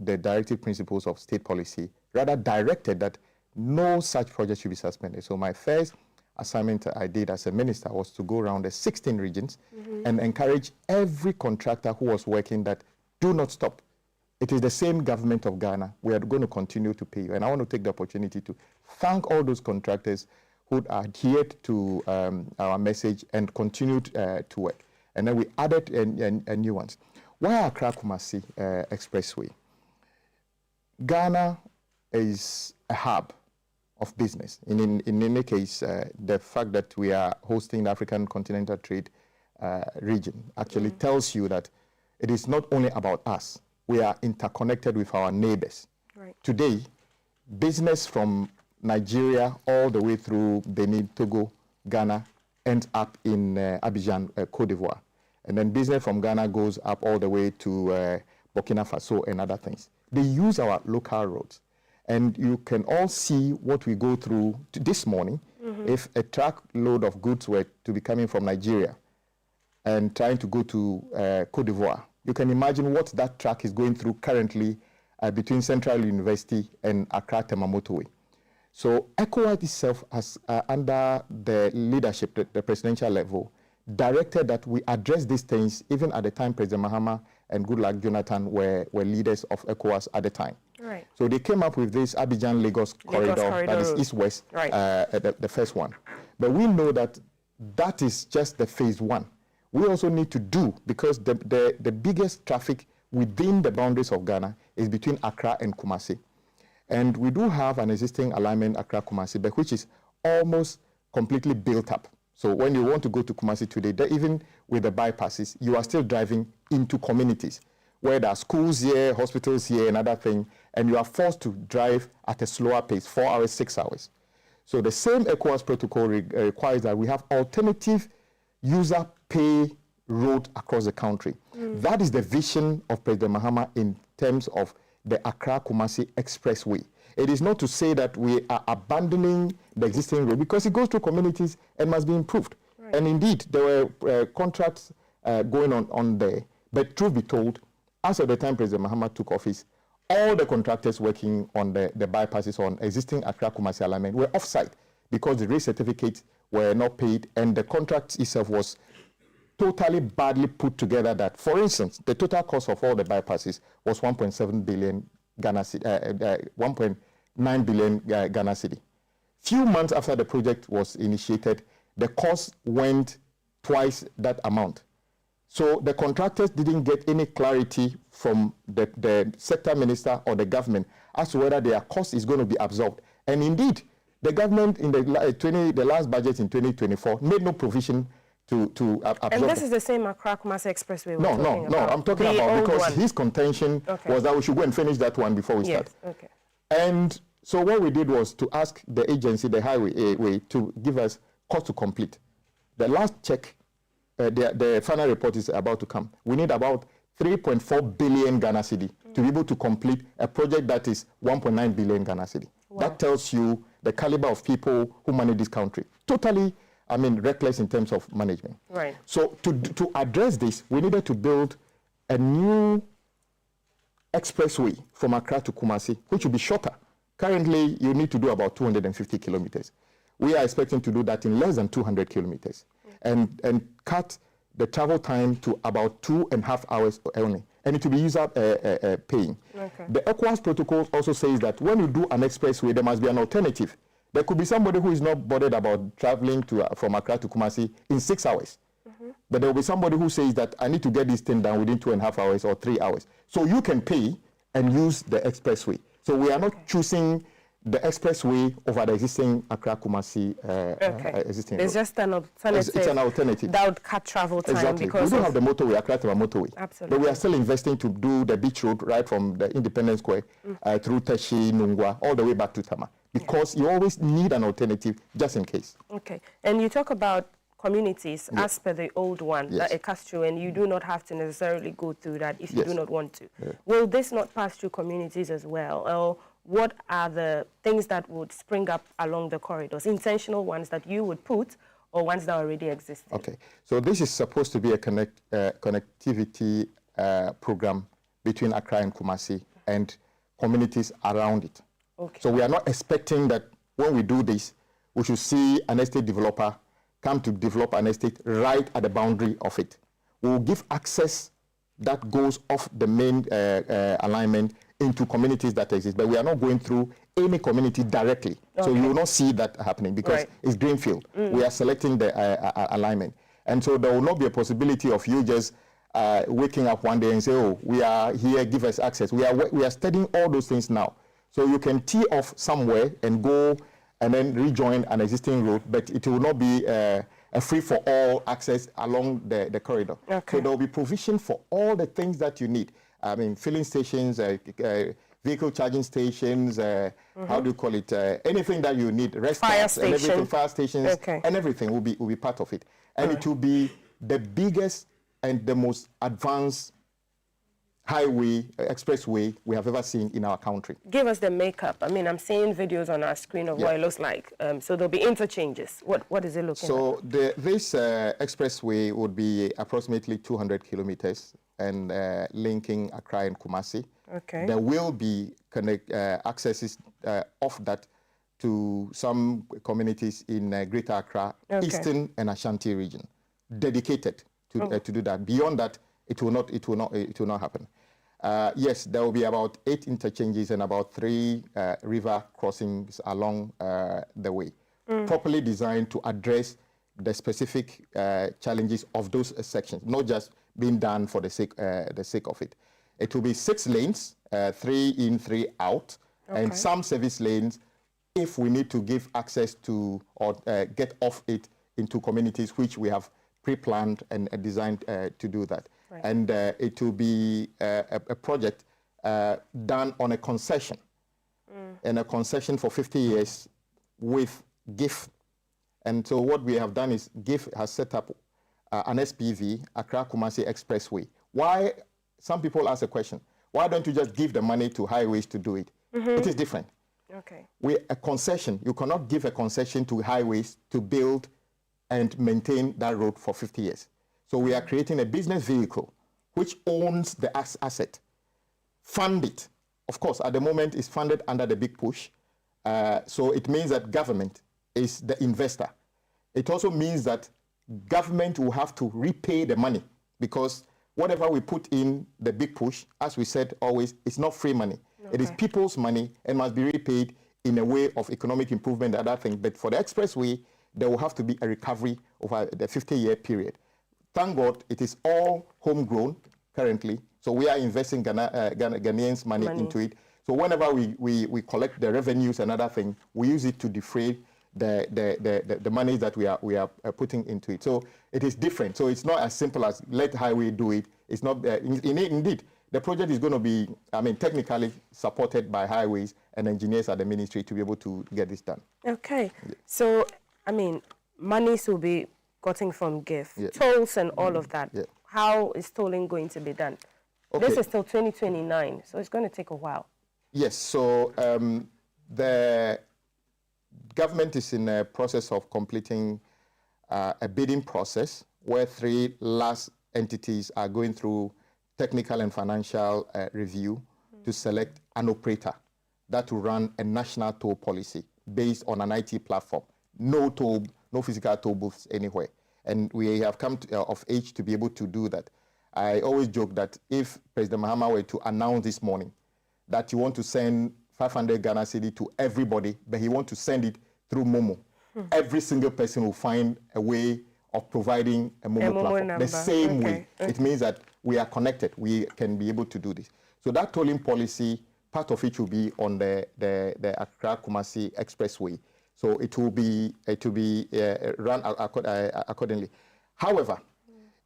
the directive principles of state policy, rather directed that no such project should be suspended. So my first assignment I did as a minister was to go around the 16 regions and encourage every contractor who was working that do not stop. It is the same government of Ghana. We are going to continue to pay you. And I want to take the opportunity to thank all those contractors who adhered to our message and continued to work. And then we added a new ones. Why Accra-Kumasi Expressway? Ghana is a hub of business. In any case, the fact that we are hosting the African Continental Trade region actually tells you that it is not only about us. We are interconnected with our neighbors. Right. Today, business from Nigeria all the way through Benin, Togo, Ghana ends up in Abidjan, Cote d'Ivoire. And then business from Ghana goes up all the way to Burkina Faso and other things. They use our local roads. And you can all see what we go through this morning. If a truckload of goods were to be coming from Nigeria and trying to go to Cote d'Ivoire, you can imagine what that truck is going through currently between Central University and Accra Motorway. So ECOWAS itself has, under the leadership, the presidential level, directed that we address these things even at the time President Mahama and Goodluck Jonathan were leaders of ECOWAS at the time. Right. So they came up with this Abidjan-Lagos corridor that is east-west, right. The first one. But we know that that is just the phase one. We also need to do, because the biggest traffic within the boundaries of Ghana is between Accra and Kumasi. And we do have an existing alignment, Accra-Kumasi, but which is almost completely built up. So when you want to go to Kumasi today, even with the bypasses, you are still driving into communities where there are schools here, hospitals here, and other things, and you are forced to drive at a slower pace, 4 hours, 6 hours. So the same ECOWAS protocol requires that we have alternative user pay road across the country. That is the vision of President Mahama in terms of the Accra-Kumasi Expressway. It is not to say that we are abandoning the existing road, because it goes through communities and must be improved. Right. And indeed, there were contracts going on there. But truth be told, as of the time President Mahama took office, all the contractors working on the bypasses on existing Accra-Kumasi alignment were off-site because the rate certificates were not paid, and the contract itself was totally badly put together. That, for instance, the total cost of all the bypasses was 1.7 billion Ghana cedi, 1.9 billion Ghana cedi. Few months after the project was initiated, the cost went twice that amount. So the contractors didn't get any clarity from the sector minister or the government as to whether their cost is going to be absorbed. And indeed, the government in the last budget in 2024 made no provision to absorb. And this is the same Accra-Kumasi Expressway No, I'm talking about, because his contention was that we should go and finish that one before we start. Okay. And so what we did was to ask the agency, the highway, to give us cost to complete. The last check, the final report is about to come. We need about 3.4 billion Ghana cedi to be able to complete a project that is 1.9 billion Ghana cedi. Wow. That tells you the caliber of people who manage this country. Totally, I mean, reckless in terms of management. Right. So to address this, we needed to build a new expressway from Accra to Kumasi, which will be shorter. Currently, you need to do about 250 kilometers. We are expecting to do that in less than 200 kilometers and cut the travel time to about 2.5 hours only. And it will be user paying. Okay. The ECOWAS protocol also says that when you do an expressway, there must be an alternative. There could be somebody who is not bothered about traveling from Accra to Kumasi in 6 hours. But there will be somebody who says that I need to get this thing done within 2.5 hours or 3 hours. So you can pay and use the expressway. So we are not choosing the expressway over the existing Accra-Kumasi existing It's road. Just an alternative. It's an alternative. That would cut travel time. Exactly. Because we don't have the motorway, Accra-Motorway. Absolutely. But we are still investing to do the beach road right from the Independence Square through Teshi, Nungwa, all the way back to Tama. Because you always need an alternative just in case. Okay. And you talk about communities as per the old one, that it cuts through, and you do not have to necessarily go through that if you do not want to. Will this not pass through communities as well? Or what are the things that would spring up along the corridors, intentional ones that you would put or ones that already exist? Okay, so this is supposed to be a connectivity program between Accra and Kumasi and communities around it. Okay. So we are not expecting that when we do this, we should see an estate developer come to develop an estate right at the boundary of it. We will give access that goes off the main alignment into communities that exist, but we are not going through any community directly. Okay. So you will not see that happening because it's greenfield. We are selecting the alignment. And so there will not be a possibility of you just waking up one day and say, oh, we are here, give us access. We are studying all those things now. So you can tee off somewhere and go and then rejoin an existing road, but it will not be a free-for-all access along the corridor. Okay. So there will be provision for all the things that you need. I mean, filling stations, vehicle charging stations, how do you call it? Anything that you need, rest stops and everything, fire stations, and everything will be part of it. And it will be the biggest and the most advanced highway, expressway we have ever seen in our country. Give us the makeup. I mean, I'm seeing videos on our screen of what it looks like. So there'll be interchanges. What is it looking like? So this expressway would be approximately 200 kilometers and linking Accra and Kumasi. Okay. There will be accesses off that to some communities in Greater Accra, Eastern and Ashanti region, dedicated to do that. Beyond that, it will not happen. Yes, there will be about 8 interchanges and about 3 river crossings along the way, properly designed to address the specific challenges of those sections, not just being done for the sake of it. It will be 6 lanes, 3 in, 3 out, and some service lanes if we need to give access to or get off it into communities which we have pre-planned and designed to do that. Right. And it will be a project done on a concession, and a concession for 50 years with GIF. And so what we have done is GIF has set up an SPV, Accra-Kumasi Expressway. Why? Some people ask a question, why don't you just give the money to highways to do it? It is different. Okay. A concession, you cannot give a concession to highways to build and maintain that road for 50 years. So we are creating a business vehicle which owns the asset, fund it. Of course, at the moment, it's funded under the big push. So it means that government is the investor. It also means that government will have to repay the money because whatever we put in the big push, as we said always, it's not free money. Okay. It is people's money and must be repaid in a way of economic improvement and other things. But for the expressway, there will have to be a recovery over the 50-year period. Thank God it is all homegrown currently. So we are investing Ghanaians' money into it. So whenever we collect the revenues and other things, we use it to defray the money that we are putting into it. So it is different. So it's not as simple as let highway do it. It's not, indeed, the project is going to be, I mean, technically supported by highways and engineers at the ministry to be able to get this done. Okay. Yeah. So, I mean, monies will be gotten from GIF, tolls and all of that. Yeah. How is tolling going to be done? Okay. This is till 2029, so it's going to take a while. Yes, so the government is in a process of completing a bidding process where 3 last entities are going through technical and financial review to select an operator that will run a national toll policy based on an IT platform. No toll, no physical toll booths anywhere. And we have come of age to be able to do that. I always joke that if President Mahama were to announce this morning that he wants to send 500 Ghana cedi to everybody, but he wants to send it through Momo, every single person will find a way of providing a Momo platform. Number. The same way. It means that we are connected. We can be able to do this. So that tolling policy, part of it will be on the Accra-Kumasi Expressway. So it will be run accordingly. However,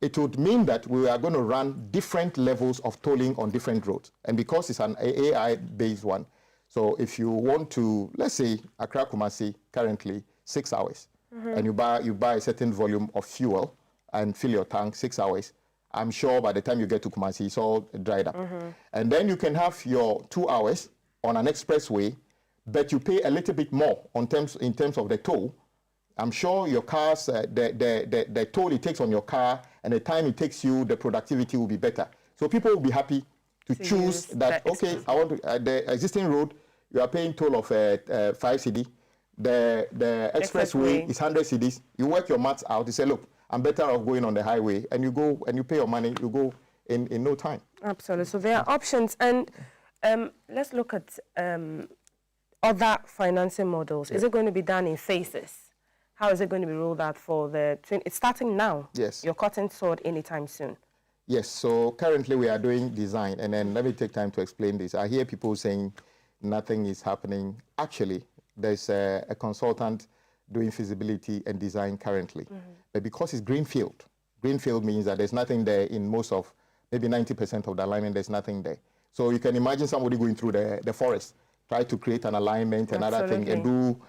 it would mean that we are going to run different levels of tolling on different roads. And because it's an AI-based one, so if you want to, let's say, Accra-Kumasi currently 6 hours, and you buy a certain volume of fuel and fill your tank 6 hours, I'm sure by the time you get to Kumasi, it's all dried up. And then you can have your 2 hours on an expressway, but you pay a little bit more in terms of the toll. I'm sure your cars, the toll it takes on your car and the time it takes you, the productivity will be better. So people will be happy to choose that, okay, I want to, the existing road, you are paying toll of 5 cedi. The expressway is 100 cedis. You work your maths out. You say, look, I'm better off going on the highway. And you go and you pay your money. You go in no time. Absolutely. So there are options. And let's look at other financing models. Is it going to be done in phases? How is it going to be rolled out for the... It's starting now. Yes. You're cutting sword anytime soon. Yes. So currently we are doing design. And then let me take time to explain this. I hear people saying nothing is happening. Actually, there's a consultant doing feasibility and design currently. But because it's greenfield means that there's nothing there in most of, maybe 90% of the alignment, there's nothing there. So you can imagine somebody going through the forest, try to create an alignment and other thing, and do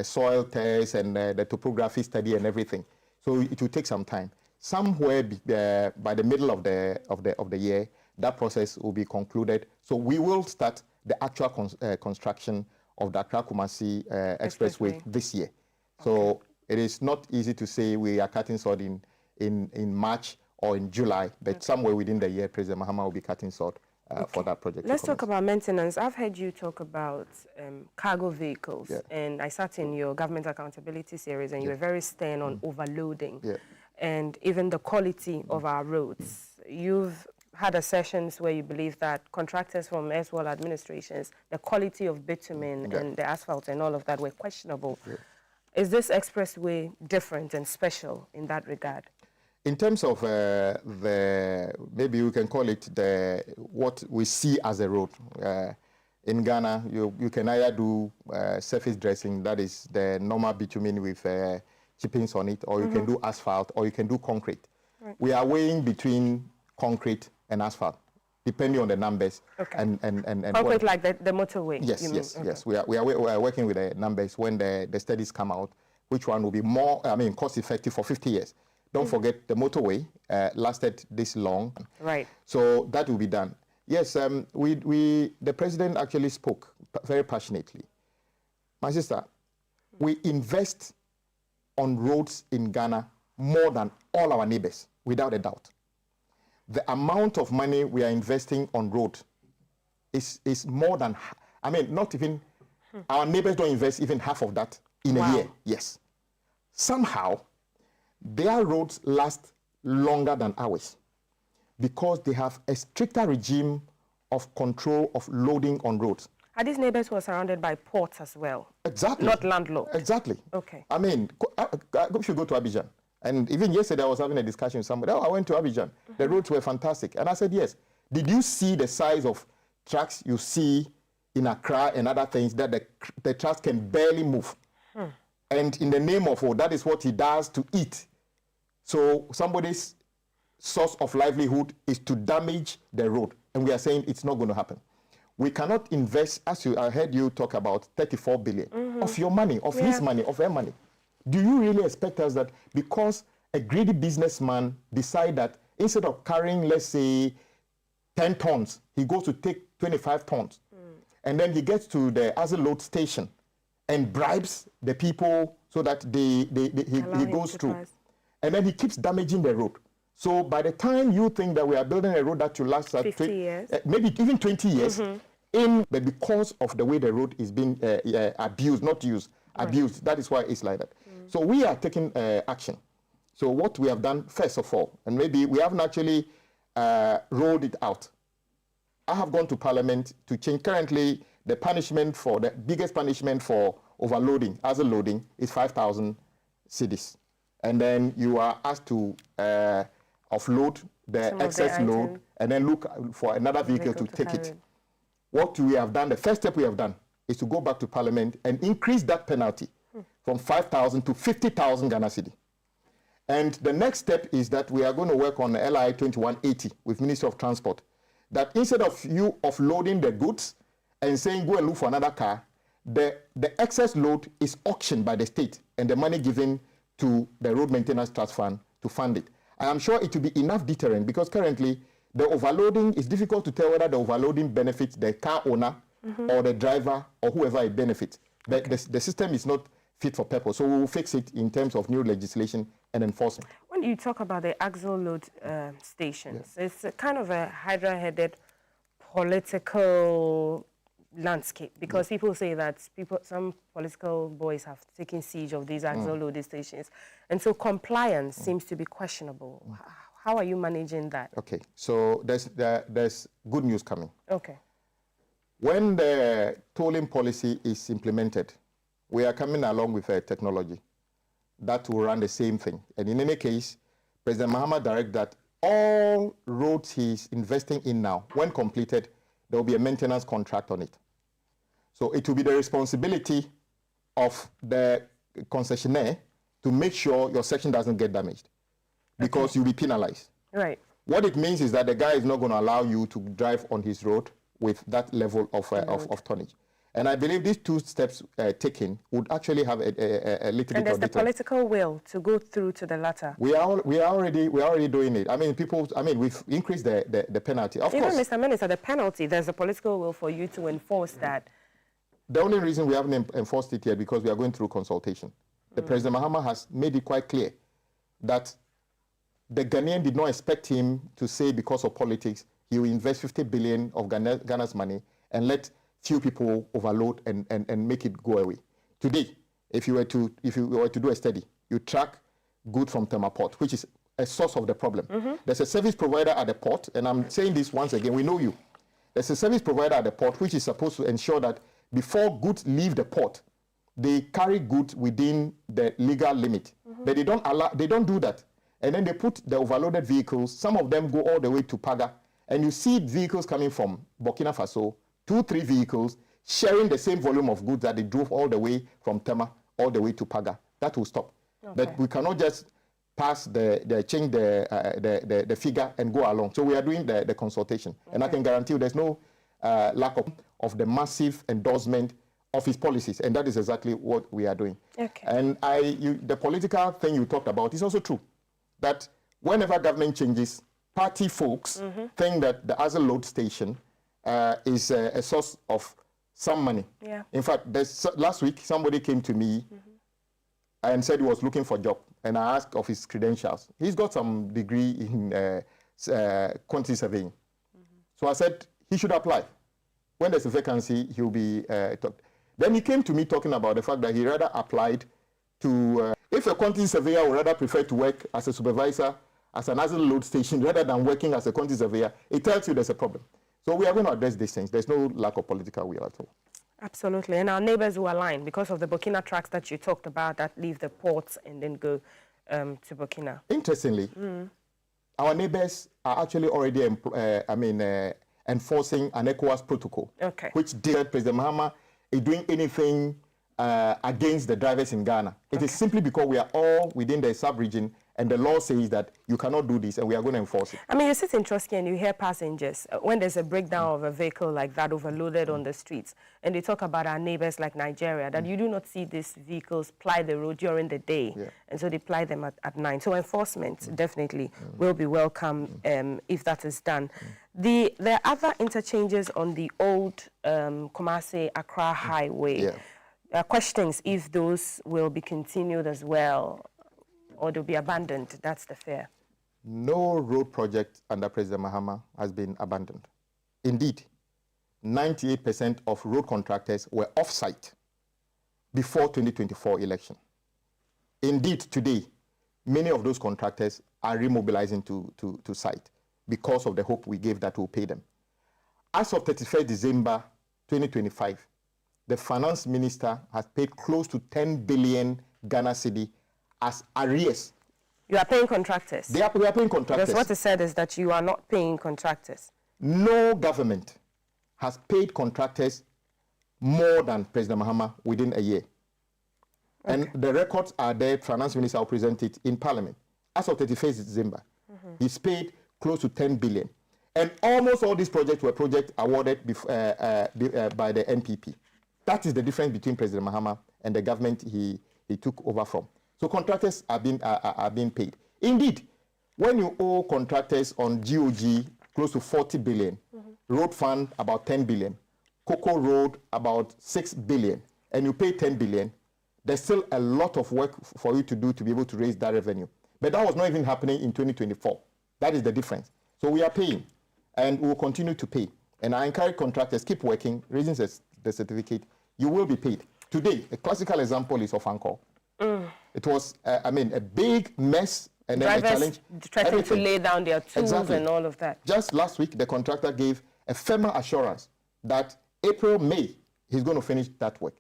soil tests and the topography study and everything. So it will take some time. Somewhere by the middle of the year, that process will be concluded. So we will start the actual construction of the Accra-Kumasi Expressway this year. So it is not easy to say we are cutting sword in March or in July, but somewhere within the year, President Mahama will be cutting sword for that project. Let's talk about maintenance. I've heard you talk about cargo vehicles, and I sat in your government accountability series, and you were very stern on overloading and even the quality of our roads. You've had sessions where you believe that contractors from as-well administrations, the quality of bitumen and the asphalt and all of that were questionable. Is this expressway different and special in that regard? In terms of maybe we can call it what we see as a road. In Ghana, you can either do surface dressing, that is the normal bitumen with chippings on it, or you can do asphalt, or you can do concrete. We are weighing between concrete and asphalt, depending on the numbers. And concrete like the motorway? Yes. We are working with the numbers when the studies come out, which one will be more, cost effective for 50 years. Don't forget the motorway lasted this long. Right. So that will be done. Yes, the president actually spoke very passionately. My sister, we invest on roads in Ghana more than all our neighbors, without a doubt. The amount of money we are investing on road is more than, not even, our neighbors don't invest even half of that in a year. Yes. Somehow, their roads last longer than ours because they have a stricter regime of control of loading on roads. Are these neighbors who are surrounded by ports as well? Exactly. Not landlocked? Exactly. Okay. If you go to Abidjan, and even yesterday I was having a discussion with somebody, I went to Abidjan. The roads were fantastic. And I said, yes. Did you see the size of trucks you see in Accra and other things that the trucks can barely move? And in the name of, that is what he does to eat. So somebody's source of livelihood is to damage the road. And we are saying it's not going to happen. We cannot invest, I heard you talk about 34 billion of your money, of his money, of her money. Do you really expect us that because a greedy businessman decide that instead of carrying, let's say, 10 tons, he goes to take 25 tons. And then he gets to the load station and bribes the people so that he goes through. And then he keeps damaging the road. So by the time you think that we are building a road that will last 50 years, maybe even 20 years, but because of the way the road is being abused, not used, abused, that is why it's like that. So we are taking action. So what we have done, first of all, and maybe we haven't actually rolled it out. I have gone to Parliament to change. Currently, the biggest punishment for overloading, loading, is 5,000 cedis. And then you are asked to offload the excess load and then look for another vehicle to take it. What we have done, the first step we have done, is to go back to Parliament and increase that penalty from 5,000 to 50,000 Ghana cedi. And the next step is that we are going to work on the LI 2180 with Ministry of Transport, that instead of you offloading the goods and saying go and look for another car, the excess load is auctioned by the state and the money given to the Road Maintenance Trust Fund to fund it. I am sure it will be enough deterrent because currently the overloading is difficult to tell whether the overloading benefits the car owner or the driver or whoever it benefits. The system is not fit for purpose, so we will fix it in terms of new legislation and enforcement. When you talk about the axle load stations, it's a kind of a hydra-headed political landscape? Because people say that some political boys have taken siege of these axle loading stations, and so compliance seems to be questionable. How are you managing that? Okay, so there's good news coming. Okay. When the tolling policy is implemented, we are coming along with a technology that will run the same thing. And in any case, President Mahama directed that all roads he's investing in now, when completed, there will be a maintenance contract on it. So it will be the responsibility of the concessionaire to make sure your section doesn't get damaged, because you'll be penalized. Right. What it means is that the guy is not going to allow you to drive on his road with that level of tonnage. And I believe these two steps taken would actually have a little bit of detail. And there's the political will to go through to the latter. We are already doing it. I mean, we've increased the penalty. Of Even course, Mr. Minister, the penalty, there's a political will for you to enforce that. The only reason we haven't enforced it yet because we are going through consultation. The President Mahama has made it quite clear that the Ghanaian did not expect him to say because of politics he will invest 50 billion of Ghana's money and let few people overload and make it go away. Today, if you were to do a study, you track goods from Tema Port, which is a source of the problem. There's a service provider at the port, and I'm saying this once again, we know you. There's a service provider at the port which is supposed to ensure that before goods leave the port, they carry goods within the legal limit. But they don't do that. And then they put the overloaded vehicles, some of them go all the way to Paga, and you see vehicles coming from Burkina Faso, 2-3 vehicles, sharing the same volume of goods that they drove all the way from Tema, all the way to Paga. That will stop. Okay. But we cannot just pass change the figure and go along. So we are doing the consultation. Okay. And I can guarantee you there's no lack of the massive endorsement of his policies. And that is exactly what we are doing. Okay. And the political thing you talked about is also true. That whenever government changes, party folks think that the Azle load station is a source of some money. Yeah. In fact, last week, somebody came to me and said he was looking for a job. And I asked of his credentials. He's got some degree in quantity surveying. So I said he should apply. When there's a vacancy, he'll be talked. Then he came to me talking about the fact that he rather applied to, if a quantity surveyor would rather prefer to work as a supervisor as an Azle load station rather than working as a quantity surveyor, it tells you there's a problem. So we are going to address these things. There's no lack of political will at all. Absolutely. And our neighbors who align because of the Burkina tracks that you talked about that leave the ports and then go to Burkina. Interestingly, our neighbors are actually already enforcing an ECOWAS protocol, which did President Mahama is doing anything against the drivers in Ghana. It is simply because we are all within the sub-region and the law says that you cannot do this and we are going to enforce it. I mean, you sit in Trotsky and you hear passengers, when there's a breakdown of a vehicle like that overloaded on the streets, and they talk about our neighbors like Nigeria, that you do not see these vehicles ply the road during the day, and so they ply them at night. So enforcement definitely will be welcome if that is done. There are other interchanges on the old Kumasi-Accra highway. Questions if those will be continued as well, or they'll be abandoned. That's the fear. No road project under President Mahama has been abandoned. Indeed, 98% of road contractors were off-site before 2024 election. Indeed, today, many of those contractors are remobilizing to site because of the hope we gave that we'll pay them. As of 31st December 2025, the finance minister has paid close to 10 billion Ghana cedi as arrears. You are paying contractors? We are paying contractors. Because what is said is that you are not paying contractors. No government has paid contractors more than President Mahama within a year. And the records are there. Finance minister will present it in Parliament. As of 31st December, he's paid close to 10 billion. And almost all these projects were projects awarded by the NPP. That is the difference between President Mahama and the government he took over from. So contractors are being paid. Indeed, when you owe contractors on GOG close to 40 billion, road fund about 10 billion, Cocoa Road about 6 billion, and you pay 10 billion, there's still a lot of work for you to do to be able to raise that revenue. But that was not even happening in 2024. That is the difference. So we are paying, and we will continue to pay. And I encourage contractors, keep working, raising the certificate, you will be paid. Today, a classical example is of Anchor. It was, a big mess and then drivers a challenge. Threatening to lay down their tools and all of that. Just last week, the contractor gave a firmer assurance that April, May, he's going to finish that work.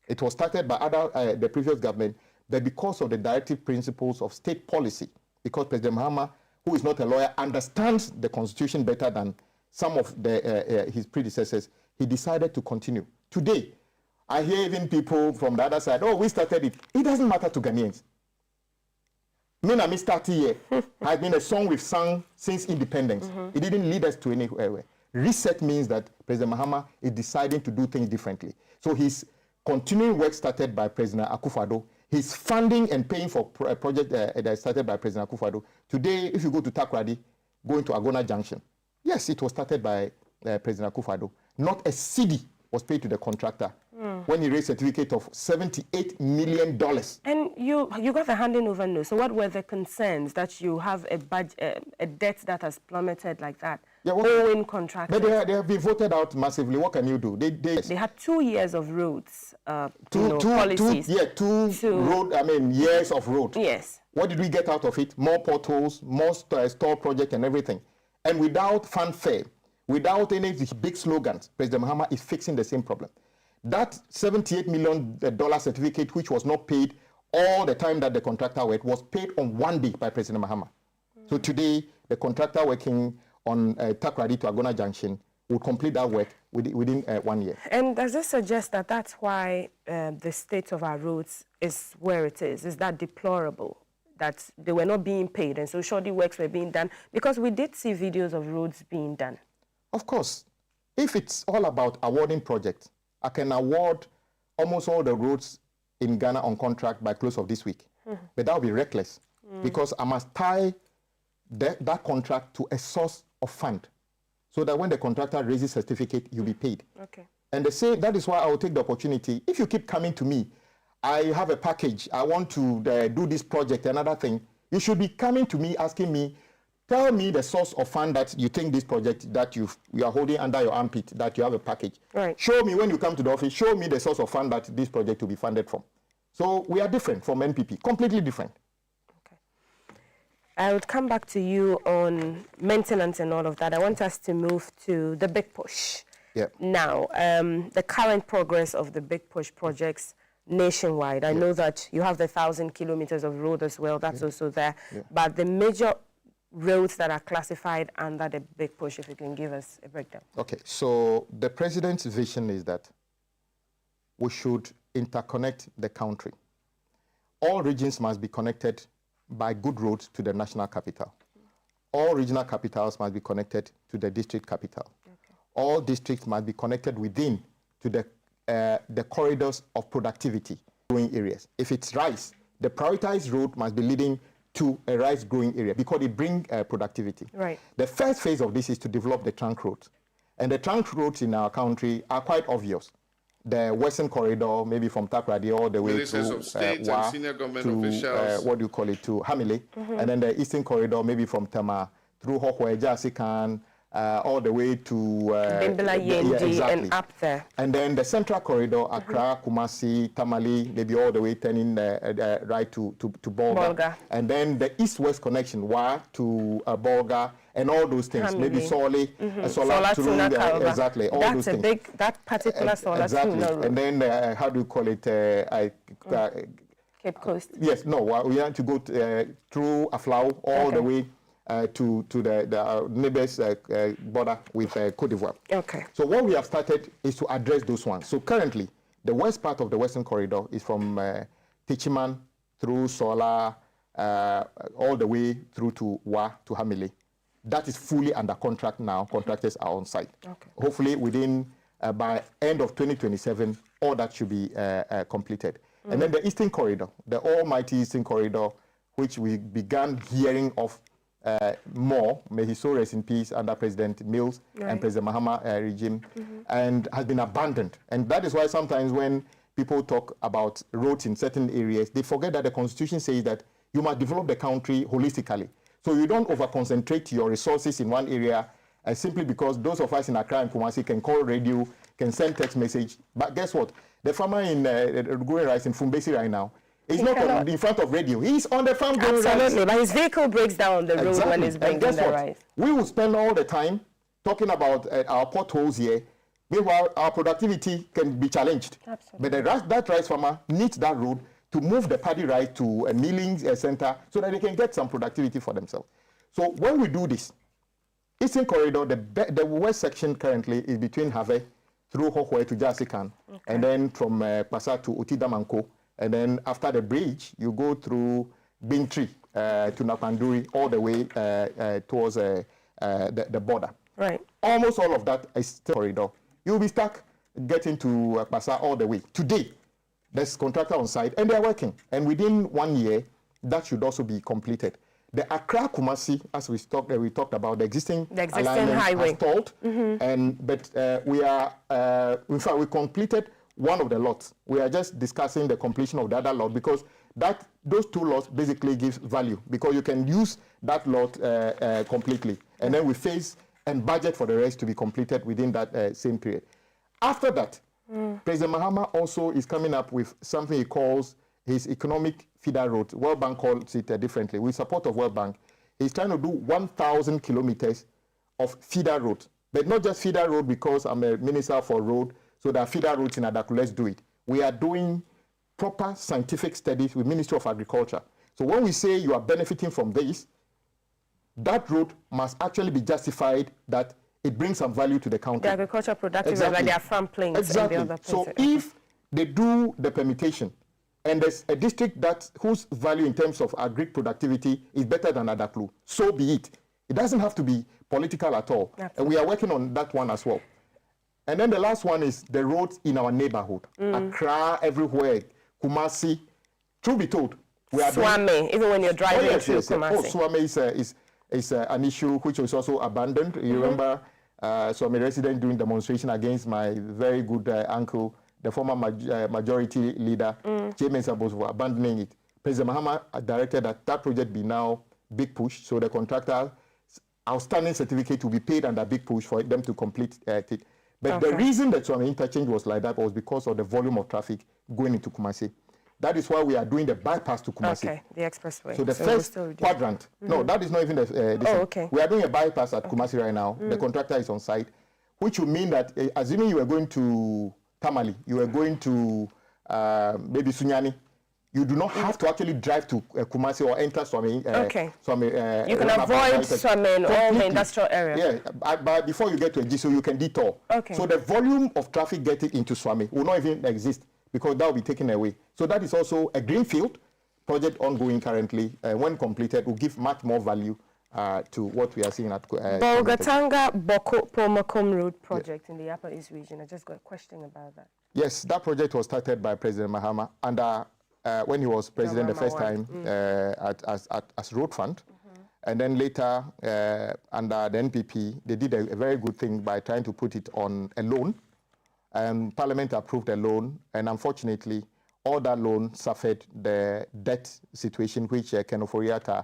It was started by the previous government, but because of the directive principles of state policy, because President Mahama, who is not a lawyer, understands the constitution better than some of his predecessors, he decided to continue. Today, I hear even people from the other side, oh, we started it. It doesn't matter to Ghanaians. Me started here has been a song we've sung since independence. It didn't lead us to anywhere. Reset means that President Mahama is deciding to do things differently. So he's continuing work started by President Akufo-Addo. He's funding and paying for a project that started by President Akufo-Addo. Today, if you go to Takoradi, going to Agona Junction, yes, it was started by President Akufo-Addo. Not a cedi was paid to the contractor when he raised a certificate of $78 million. And you got the handing over notice. So what were the concerns that you have a debt that has plummeted like that? Yeah, owing contractors. But they have been voted out massively. What can you do? They had 2 years of roads policies. Years of road. Yes. What did we get out of it? More potholes, more store project and everything. And without fanfare, without any big slogans, President Mahama is fixing the same problem. That $78 million certificate, which was not paid all the time that the contractor worked, was paid on one day by President Mahama. So today, the contractor working on Takoradi to Agona Junction will complete that work within 1 year. And does this suggest that that's why the state of our roads is where it is? Is that deplorable, that they were not being paid and so shoddy works were being done? Because we did see videos of roads being done. Of course. If it's all about awarding projects, I can award almost all the roads in Ghana on contract by close of this week. But that would be reckless because I must tie that contract to a source of fund so that when the contractor raises certificate, you'll be paid. Okay. And they say that is why I will take the opportunity. If you keep coming to me, I have a package, I want to do this project, another thing, you should be coming to me asking me, tell me the source of fund that you think this project that you are holding under your armpit, that you have a package. Right. Show me when you come to the office, show me the source of fund that this project will be funded from. So we are different from NPP, completely different. I would come back to you on maintenance and all of that. I want us to move to the Big Push. Yeah. Now, the current progress of the Big Push projects nationwide. I know that you have the 1,000 kilometers of road as well. That's also there. Yeah. But the major roads that are classified under the Big Push, if you can give us a breakdown. Okay. So the president's vision is that we should interconnect the country. All regions must be connected by good roads to the national capital. All regional capitals must be connected to the district capital. Okay. All districts must be connected within to the corridors of productivity growing areas. If it's rice, the prioritized road must be leading to a rice growing area because it brings productivity. Right. The first phase of this is to develop the trunk roads. And the trunk roads in our country are quite obvious. The Western Corridor, maybe from Takoradi all the way to and senior government officials. To Hamile. And then the Eastern Corridor, maybe from Tema through Hokwe, Jasikan, all the way to Bimbala, Yendi, and up there. And then the Central Corridor, Accra-Kumasi, Tamale, maybe all the way turning right to Bolga. And then the East-West connection, Wa to Bolga, and all those things. Hamile. Maybe Sola to exactly. All those things. That particular Sola exactly. Road. And then how do you call it? Cape Coast. Yes, no. We have to go through Aflao all the way to the neighbors' border with Côte d'Ivoire. Okay. So what we have started is to address those ones. So currently, the west part of the Western Corridor is from Tichiman through Sola, all the way through to Wa to Hamile. That is fully under contract now. Contractors are on site. Okay. Hopefully, within by end of 2027, all that should be completed. And then the Eastern Corridor, the almighty Eastern Corridor, which we began hearing of more, may his soul rest in peace, under President Mills and President Mahama regime, and has been abandoned. And that is why sometimes when people talk about roads in certain areas, they forget that the Constitution says that you must develop the country holistically. So you don't over-concentrate your resources in one area simply because those of us in Accra and Kumasi can call radio, can send text message. But guess what? The farmer in growing rice in Fumbesi right now, he's not in front of radio. He's on the farm growing rice. Absolutely, but his vehicle breaks down on the road when he's bringing the rice. We will spend all the time talking about our potholes here. Meanwhile, our productivity can be challenged. Absolutely. But that rice farmer needs that road to move the paddy rice to a milling center so that they can get some productivity for themselves. So when we do this, Eastern Corridor, the west section currently is between Have through Hohwe to Jasikan, and then from Pasa to Otidamanko, and then after the bridge, you go through Bintri to Napanduri all the way towards the border. Right. Almost all of that is still corridor. You'll be stuck getting to Pasa all the way. Today, there's contractor on site, and they're working. And within 1 year, that should also be completed. The Accra-Kumasi, as we talked about, the existing highway stalled, but we are, in fact, we completed one of the lots. We are just discussing the completion of the other lot because those 2 lots basically gives value because you can use that lot completely. And then we phase and budget for the rest to be completed within that same period. After that, President Mahama also is coming up with something he calls his economic feeder road. World Bank calls it differently. With support of World Bank, he's trying to do 1,000 kilometers of feeder road. But not just feeder road because I'm a minister for road, so there are feeder roads in Adaku, let's do it. We are doing proper scientific studies with Ministry of Agriculture. So when we say you are benefiting from this, that road must actually be justified that it brings some value to the country. The agriculture productive, like their farm planes. Exactly. And the other places. So if they do the permutation, and there's a district whose value in terms of agri productivity is better than Adaklu, so be it. It doesn't have to be political at all. Absolutely. And we are working on that one as well. And then the last one is the roads in our neighborhood. Accra, everywhere, Kumasi. Truth be told, we are Swame, even when you're driving through Kumasi. Swame is an issue which was also abandoned. You remember Swame resident doing demonstration against my very good uncle, the former majority leader, Chairman Sabos, for abandoning it. President Mahama directed that project be now big push, so the contractor outstanding certificate will be paid under big push for them to complete it. But the reason that Swami interchange was like that was because of the volume of traffic going into Kumasi. That is why we are doing the bypass to Kumasi. Okay, the expressway. So the first quadrant, no, that is not even the we are doing a bypass at Kumasi right now. The contractor is on site, which would mean that, assuming you are going to Tamale, you are going to maybe Sunyani, you do not have to actually drive to Kumasi or enter Swami. You can avoid Swami in all the industrial area. Yeah, but before you get to Ejiso, you can detour. Okay. So the volume of traffic getting into Swami will not even exist because that will be taken away. So that is also a greenfield project ongoing currently. When completed, will give much more value to what we are seeing at Bolgatanga Boko Pomakom Road project in the Upper East region. I just got a question about that. Yes, that project was started by President Mahama under when he was president the first time as road fund. And then later under the NPP, they did a very good thing by trying to put it on a loan. And Parliament approved a loan, and unfortunately, all that loan suffered the debt situation, which Ken Oforiata's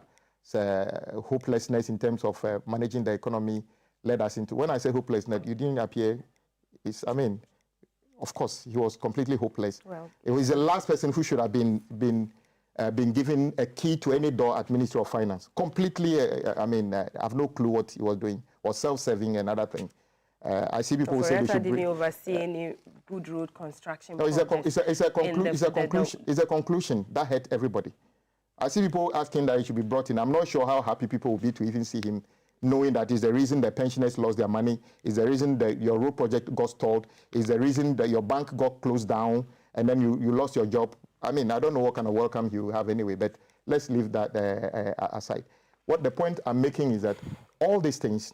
hopelessness in terms of managing the economy led us into. When I say hopelessness, you didn't appear. Of course, he was completely hopeless. Well, it was the last person who should have been given a key to any door at Ministry of Finance. Completely, I have no clue what he was doing. Was self-serving and other thing. I see people who say they should didn't oversee any good road construction. No, it's a conclusion that hurt everybody. I see people asking that he should be brought in. I'm not sure how happy people will be to even see him, knowing that is the reason the pensioners lost their money, is the reason that your road project got stalled, is the reason that your bank got closed down, and then you lost your job. I don't know what kind of welcome you have anyway, but let's leave that aside. What the point I'm making is that all these things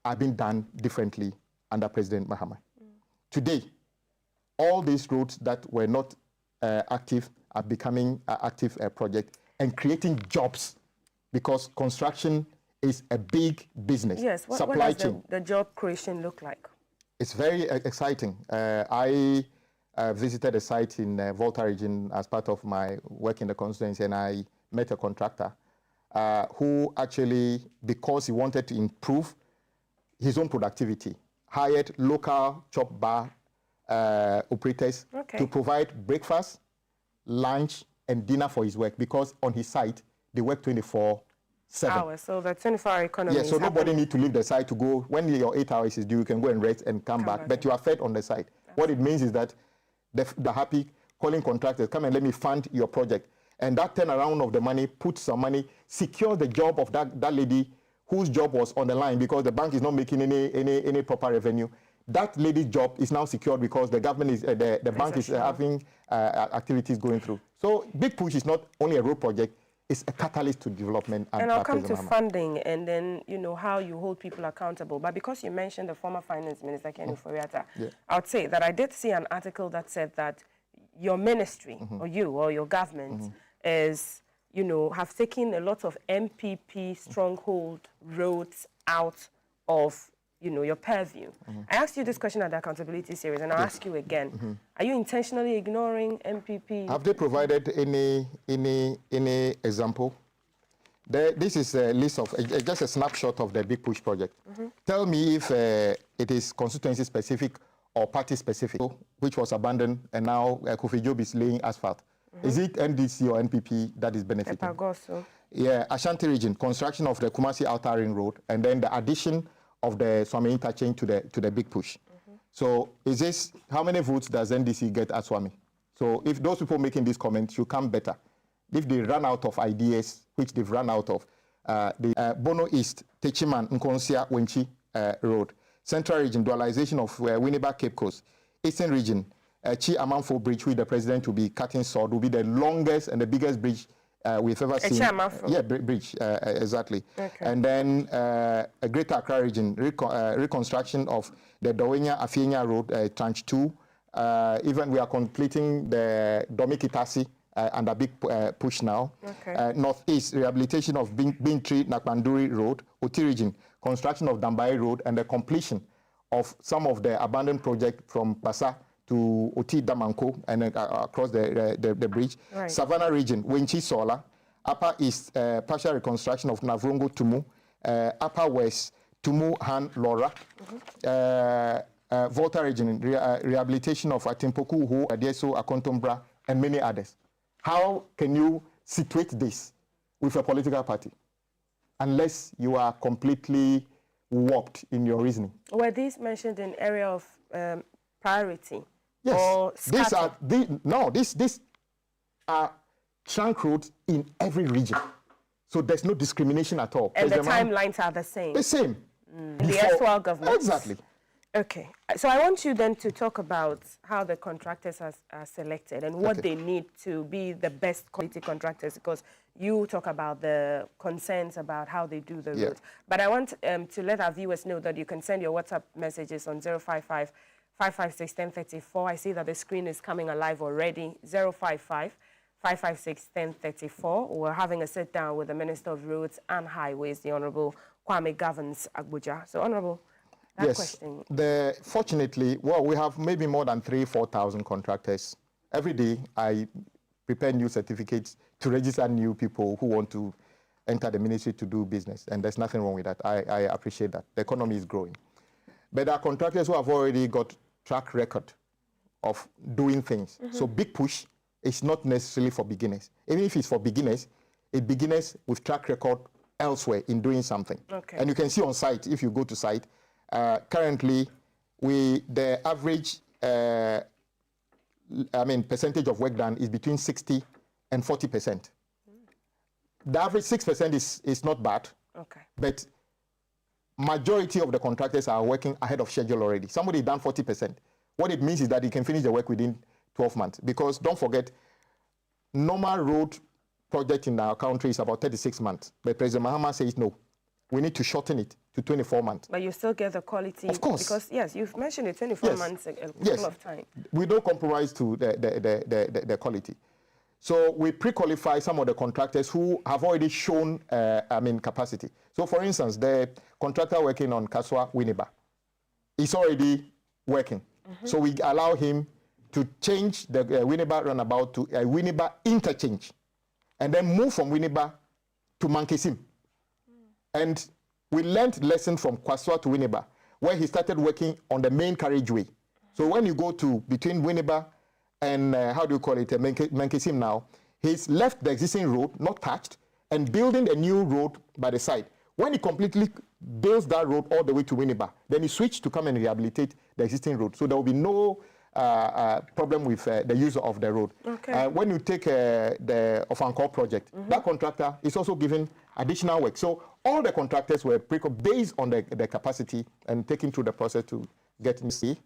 are being done differently under President Mahama. Today, all these roads that were not active are becoming an active project and creating jobs because construction is a big business. Yes, what does the job creation look like? It's very exciting. I visited a site in Volta region as part of my work in the constituency, and I met a contractor who actually, because he wanted to improve his own productivity, hired local chop bar operators to provide breakfast, lunch, and dinner for his work, because on his site, they work 24/7. Hours, so the 24-hour economy. Yeah, so nobody need to leave the site to go. When your 8 hours is due, you can go and rest and come back. But you are fed on the site. What it means is that the happy calling contractors, come and let me fund your project. And that turnaround of the money, put some money, secure the job of that lady whose job was on the line because the bank is not making any proper revenue. That lady's job is now secured because the government is, the bank is having activities going through. So Big Push is not only a road project, it's a catalyst to development. And I'll come to funding and then, you know, how you hold people accountable. But because you mentioned the former finance minister, Kenny Foriata, I would say that I did see an article that said that your ministry, or you, or your government, is, you know, have taken a lot of MPP stronghold roads out of, you know, your purview. I asked you this question at the accountability series, and I'll ask you again. Are you intentionally ignoring MPP? Have they provided any example? This is a list of, just a snapshot of the Big Push project. Tell me if it is constituency specific or party specific, which was abandoned, and now Kofi Job is laying asphalt. Is it NDC or NPP that is benefiting? Epagoso. Yeah, Ashanti region, construction of the Kumasi Outer Ring Road, and then the addition of the Swami interchange to the Big Push. So is this, how many votes does NDC get at Swami? So if those people making these comments should come better. If they run out of ideas, which they've run out of, the Bono East, Techiman, Nkonsia, Wenchi Road, Central region, dualization of Winneba Cape Coast, Eastern region, Chi Amanfo Bridge, which the president will be cutting sword, will be the longest and the biggest bridge we've ever seen. Yeah, bridge, exactly. And then a Greater Accra region, reconstruction of the Dowenya-Afienya Road, Tranche 2. Even we are completing the Domi-Kitasi under Big Push now. Northeast, rehabilitation of Bintri-Nakpanduri Road, Oti region, construction of Dambai Road, and the completion of some of the abandoned projects from Basa to Oti Damanko and across the bridge. Savannah region, Wenchi Sola. Upper East, partial reconstruction of Navrongo Tumu. Upper West, Tumu Han Lora. Volta region, rehabilitation of Atimpoku, Ho, Adieso, Akontombra, and many others. How can you situate this with a political party unless you are completely warped in your reasoning? Were these mentioned in area of priority? Yes. Or these are trunk roads in every region. So there's no discrimination at all. And the timelines are the same? The same. The actual government? Exactly. Okay. So I want you then to talk about how the contractors are selected and what they need to be the best quality contractors, because you talk about the concerns about how they do the roads. But I want to let our viewers know that you can send your WhatsApp messages on 055 556 1034. I see that the screen is coming alive already. 055 556 1034. We're having a sit down with the Minister of Roads and Highways, the Honorable Kwame governs Agbodza. So, Honorable, that question. Fortunately, well, we have maybe more than 3,000-4,000 contractors. Every day, I prepare new certificates to register new people who want to enter the ministry to do business, and there's nothing wrong with that. I appreciate that. The economy is growing. But there are contractors who have already got track record of doing things. So Big Push is not necessarily for beginners. Even if it's for beginners, it begins with track record elsewhere in doing something. And you can see on site, if you go to site, currently, the average, percentage of work done is between 60 and 40%. The average 6% is not bad, but majority of the contractors are working ahead of schedule already. Somebody done 40%. What it means is that he can finish the work within 12 months. Because don't forget, normal road project in our country is about 36 months. But President Mahama says no. We need to shorten it to 24 months. But you still get the quality. Of course. Because, yes, you've mentioned it, 24 months a couple of time. We don't compromise to the quality. So we pre-qualify some of the contractors who have already shown, capacity. So, for instance, the contractor working on Kaswa Winneba is already working. So we allow him to change the Winneba runabout to a Winneba interchange, and then move from Winneba to Mankesim. And we learned lesson from Kwaswa to Winneba. where he started working on the main carriageway. So when you go to between Winneba and Menkesim now, he's left the existing road, not touched, and building a new road by the side. When he completely builds that road all the way to Winneba, then he switched to come and rehabilitate the existing road. So there will be no problem with the use of the road. Okay. When you take the Ofankor project, that contractor is also given additional work. So all the contractors were based on the capacity and taken through the process to get in. See,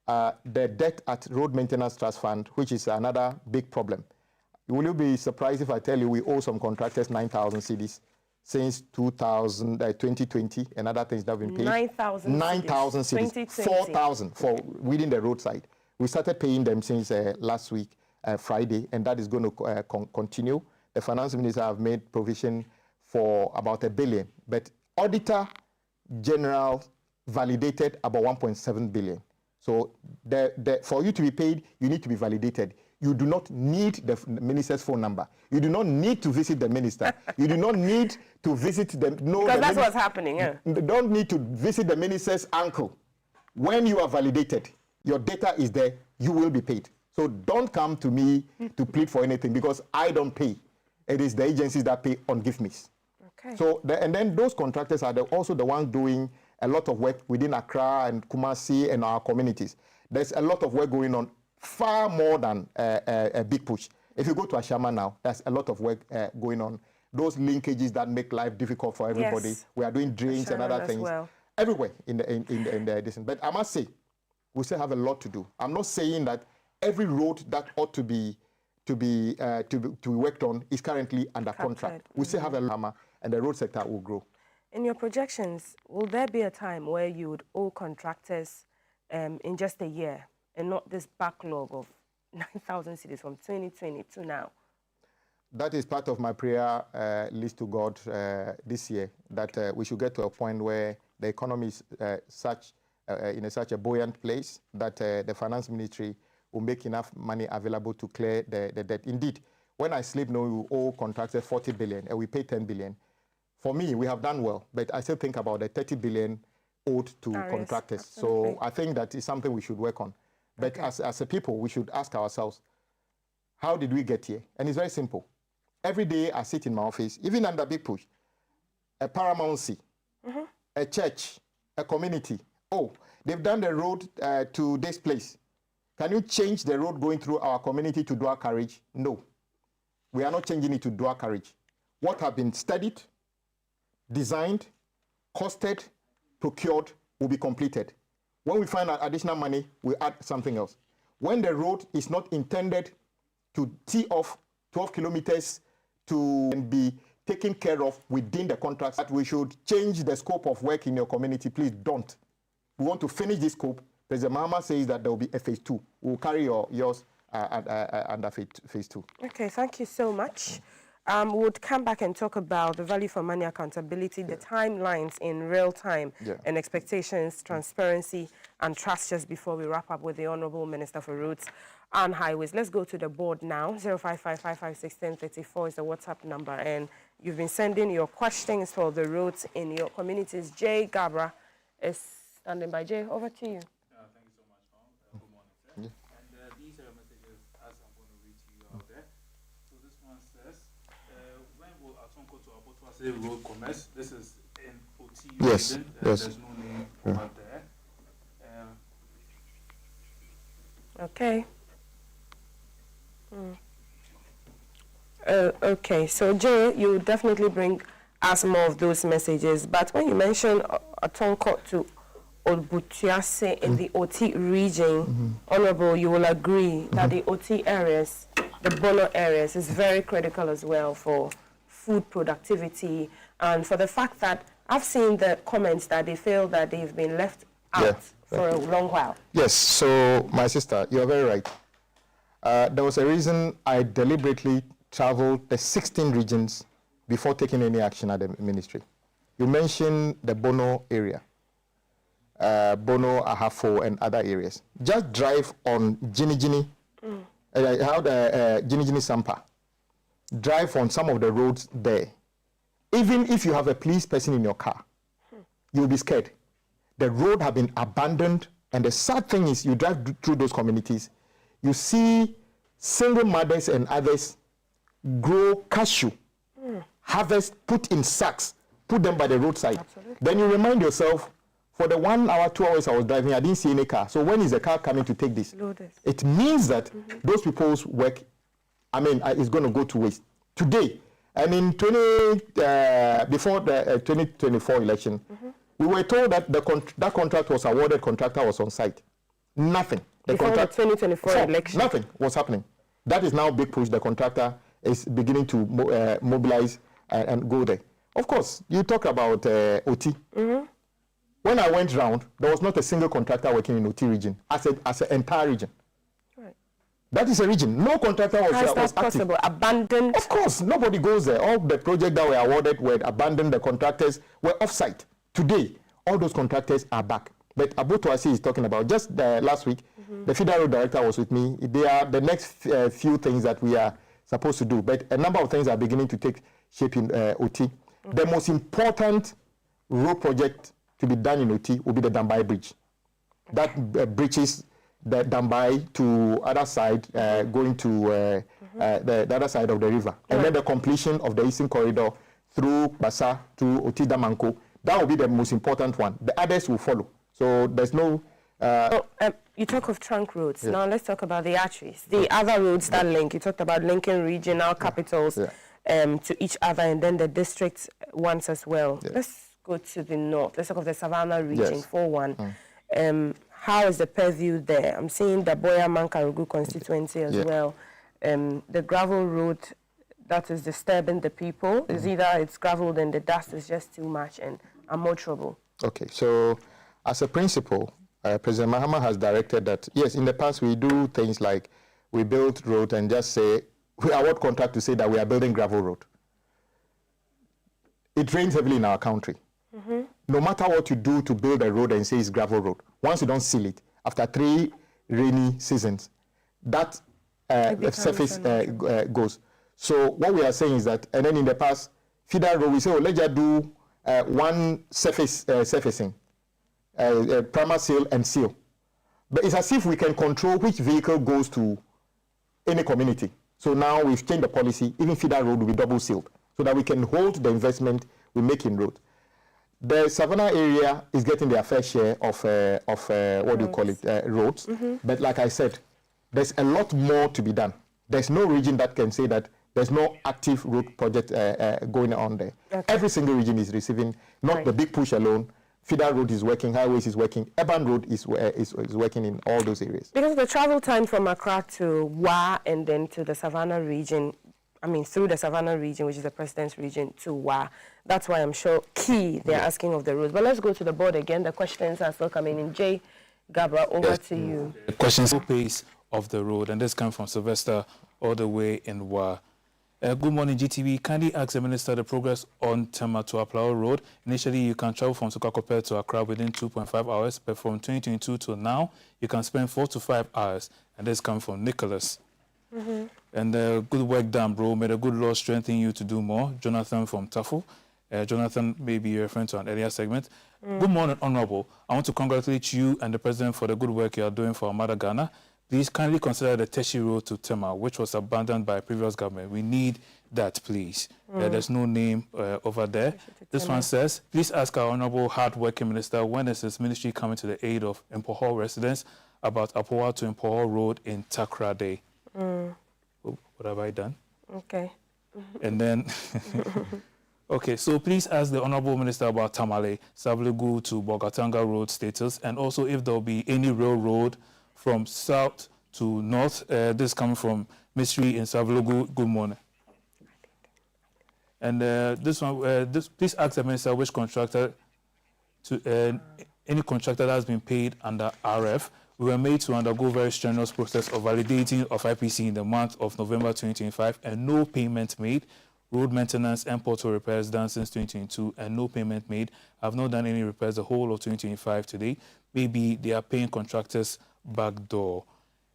the debt at Road Maintenance Trust Fund, which is another big problem. Will you be surprised if I tell you we owe some contractors 9,000 cedis since 2020 and other things that have been paid? 9,000 cedis. 4,000 for within the roadside. We started paying them since last week, Friday, and that is going to continue. The finance minister have made provision for about $1 billion, but Auditor General validated about 1.7 billion. So for you to be paid, you need to be validated. You do not need the minister's phone number. You do not need to visit the minister. You do not need to visit them. No, because that's what's happening. Yeah. You don't need to visit the minister's uncle. When you are validated, your data is there, you will be paid. So don't come to me to plead for anything because I don't pay. It is the agencies that pay on GIFMIS. Okay. So, and then those contractors are also the ones doing a lot of work within Accra and Kumasi and our communities. There's a lot of work going on, far more than a big push. If you go to Ashama now, there's a lot of work going on. Those linkages that make life difficult for everybody. Yes. We are doing drains and other things everywhere in the distance. But I must say, we still have a lot to do. I'm not saying that every road that ought to be worked on is currently under contract. We still have a hammer, and the road sector will grow. In your projections, will there be a time where you would owe contractors in just a year and not this backlog of 9,000 cedis from 2020 to now? That is part of my prayer list to God this year, that we should get to a point where the economy is in such a buoyant place that the finance ministry will make enough money available to clear the debt. Indeed, when I sleep, we owe contractors 40 billion and we pay 10 billion. For me, we have done well, but I still think about the 30 billion owed to contractors. Absolutely. So I think that is something we should work on. But as a people, we should ask ourselves, how did we get here? And it's very simple. Every day I sit in my office, even under big push, a paramountcy, a church, a community. Oh, they've done the road to this place. Can you change the road going through our community to dual carriage? No. We are not changing it to dual carriage. What have been studied, designed, costed, procured will be completed. When we find additional money, we add something else. When the road is not intended to tee off 12 kilometers to be taken care of within the contract, that we should change the scope of work in your community, please don't. We want to finish this scope. President Mahama says that there will be a phase 2. We'll carry yours under phase 2. Okay, thank you so much. We'll come back and talk about the value for money accountability, the timelines in real time, and expectations, transparency, and trust just before we wrap up with the Honorable Minister for Roads and Highways. Let's go to the board now. 055551634 is the WhatsApp number, and you've been sending your questions for the roads in your communities. Jay Gabra is standing by. Jay, over to you. Thank you so much, Mom. Good morning, sir. And these are messages as I'm going to read to you out there. So this one says, when will Atonko to Agbodza road commence? This is in OT region. There's no name out there. Okay. Okay, so Jay, you definitely bring us more of those messages. But when you mention Atonko to Agbodza in the OT region, Honorable, you will agree that the OT areas, the Bono areas, is very critical as well for food productivity and for the fact that I've seen the comments that they feel that they've been left out for a long while. Yes, so my sister, you're very right. There was a reason I deliberately traveled the 16 regions before taking any action at the ministry. You mentioned the Bono area. Bono, Ahafo, and other areas. Just drive on Gini Sampa. Drive on some of the roads there. Even if you have a police person in your car, you'll be scared. The road have been abandoned, and the sad thing is, you drive through those communities, you see single mothers and others grow cashew, harvest, put in sacks, put them by the roadside. Absolutely. Then you remind yourself, for the 1 hour, 2 hours I was driving, I didn't see any car. So when is the car coming to take this? Loaded. It means that those people's work, is going to go to waste. Today, before the 2024 election, we were told that that contract was awarded, contractor was on site. Nothing. Before the 2024 election. Nothing was happening. That is now big push. The contractor is beginning to mobilize and go there. Of course, you talk about OT. When I went round, there was not a single contractor working in OT region as an entire region. Right. That is a region. No contractor was How is that active. possible? Abandoned? Of course, nobody goes there. All the projects that were awarded were abandoned. The contractors were off-site. Today, all those contractors are back. But Agbodza is talking about, just last week, the federal director was with me. They are the next few things that we are supposed to do. But a number of things are beginning to take shape in OT. The most important road project to be done in OT will be the Dambai Bridge. That bridges the Dambai to other side, going to the other side of the river. And then the completion of the Eastern Corridor through Basa to OT Damanko. That will be the most important one. The others will follow. So there's no... you talk of trunk roads. Now let's talk about the arteries. The other roads that link. You talked about linking regional capitals to each other, and then the district ones as well. Let's go to the north. Let's talk of the Savannah region, 4-1. How is the purview there? I'm seeing the Boya Mankarugu constituency as well. The gravel road that is disturbing the people is either it's gravel and the dust is just too much and unmotorable. Okay, so as a principle, President Mahama has directed that, yes, in the past we do things like we build road and just say, we award contract to say that we are building gravel road. It rains heavily in our country. No matter what you do to build a road and say it's gravel road, once you don't seal it, after 3 rainy seasons, that surface goes. So what we are saying is that, and then in the past, feeder road, we say, oh, let's just do one surfacing, primer seal and seal. But it's as if we can control which vehicle goes to any community. So now we've changed the policy, even feeder road will be double sealed, so that we can hold the investment we make in road. The Savannah area is getting their fair share of what do you call it, roads. But like I said, there's a lot more to be done. There's no region that can say that there's no active road project going on there. Every single region is receiving, not the big push alone. Feeder road is working, highways is working, urban road is working in all those areas. Because the travel time from Accra to Wa and then to the Savannah region, through the Savannah region, which is the President's region, to Wa, that's why I'm sure they're asking of the roads. But let's go to the board again. The questions are still coming in. Jay Gabra, over to you. The questions pace of the road, and this comes from Sylvester all the way in Wa. Good morning, GTV. Kindly ask the Minister the progress on Tema to Aplao Road. Initially, you can travel from Sokakope to Accra within 2.5 hours, but from 2022 to now, you can spend 4 to 5 hours. And this comes from Nicholas. And good work done, bro. May the good Lord strengthen you to do more. Jonathan from Tafel. Jonathan may be referring to an earlier segment. Good morning, Honorable. I want to congratulate you and the President for the good work you are doing for our mother Ghana. Please kindly consider the Teshi Road to Tema, which was abandoned by previous government. We need that, please. There's no name over there. This one says, please ask our Honorable hard-working Minister when is his ministry coming to the aid of Impohor residents about Apoa to Impohor Road in Takra Day. What have I done? Okay. And then, okay, so please ask the Honorable Minister about Tamale, Sablugu to Bogatanga Road status, and also if there will be any railroad from south to north. This coming from Mystery in Sablugu. Good morning. And this one, please ask the Minister which contractor, any contractor that has been paid under RF. We were made to undergo very strenuous process of validating of IPC in the month of November 2025 and no payment made. Road maintenance and portal repairs done since 2022 and no payment made. I've not done any repairs the whole of 2025 today. Maybe they are paying contractors back door.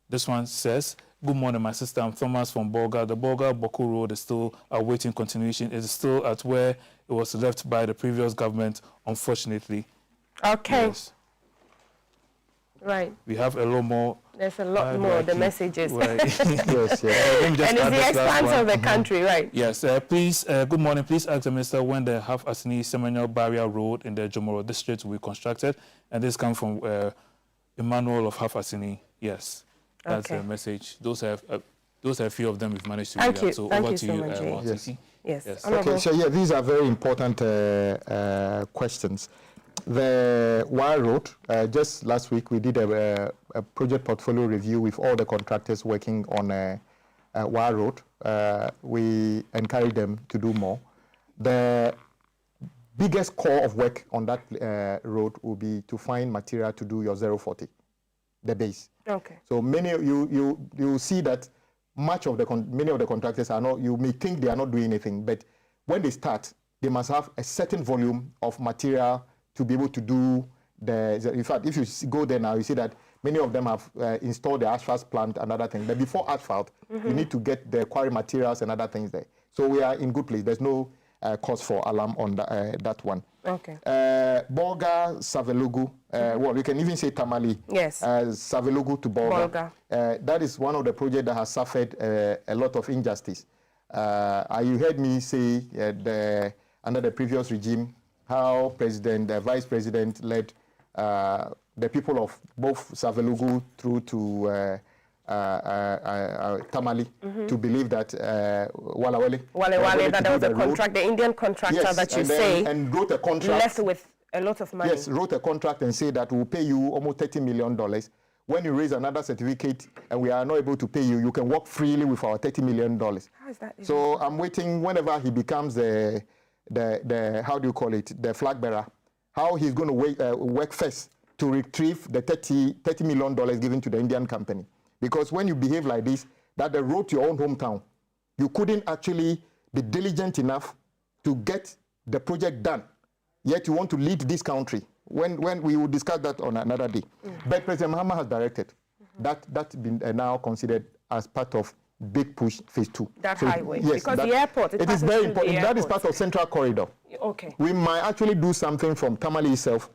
This one says, good morning, my sister. I'm Thomas from Bolga. The Bolga-Boku Road is still awaiting continuation. It is still at where it was left by the previous government, unfortunately. Okay. Yes. Right. We have a lot more. There's a lot more, the messages. Right. Yes, yeah. And it's the expanse of the country, right? Yes. Please, good morning. Please ask the minister when the Half Assini Seminole Barrier Road in the Jomoro district will be constructed. And this comes from Emmanuel of Half Assini. Yes, that's the message. Those are a few of them we've managed to read out. So over to you, Jay. Yes. Okay, so yeah, these are very important questions. The Wire Road, just last week we did a project portfolio review with all the contractors working on Wire Road. We encourage them to do more. The biggest core of work on that road will be to find material to do your 040, the base. Okay. So many you see that many of the contractors are not. You may think they are not doing anything, but when they start, they must have a certain volume of material to be able to do in fact, if you go there now, you see that many of them have installed the asphalt plant and other things. But before asphalt, you need to get the quarry materials and other things there. So we are in good place. There's no cause for alarm on that one. Okay. Bolga, Savelugu, well, you can even say Tamale. Yes. Savelugu to Bolga. That is one of the projects that has suffered a lot of injustice. You heard me say under the previous regime, how the vice president led the people of both Savelugu through to Tamale to believe that Wale, that was a contract, the Indian contractor that you say, and wrote a contract, left with a lot of money. Yes, wrote a contract and said that we'll pay you almost $30 million. When you raise another certificate and we are not able to pay you, you can work freely with our $30 million. How is that? So I'm waiting whenever he becomes the how do you call it, the flag bearer, how he's going to work first to retrieve the $30 million given to the Indian company. Because when you behave like this, that the road to your own hometown, you couldn't actually be diligent enough to get the project done. Yet you want to lead this country. When we will discuss that on another day. But President Mahama has directed that's been now considered as part of big push phase 2. That highway, yes, because the airport, it is very important. That is part of Central Corridor. Okay. We might actually do something from Tamale itself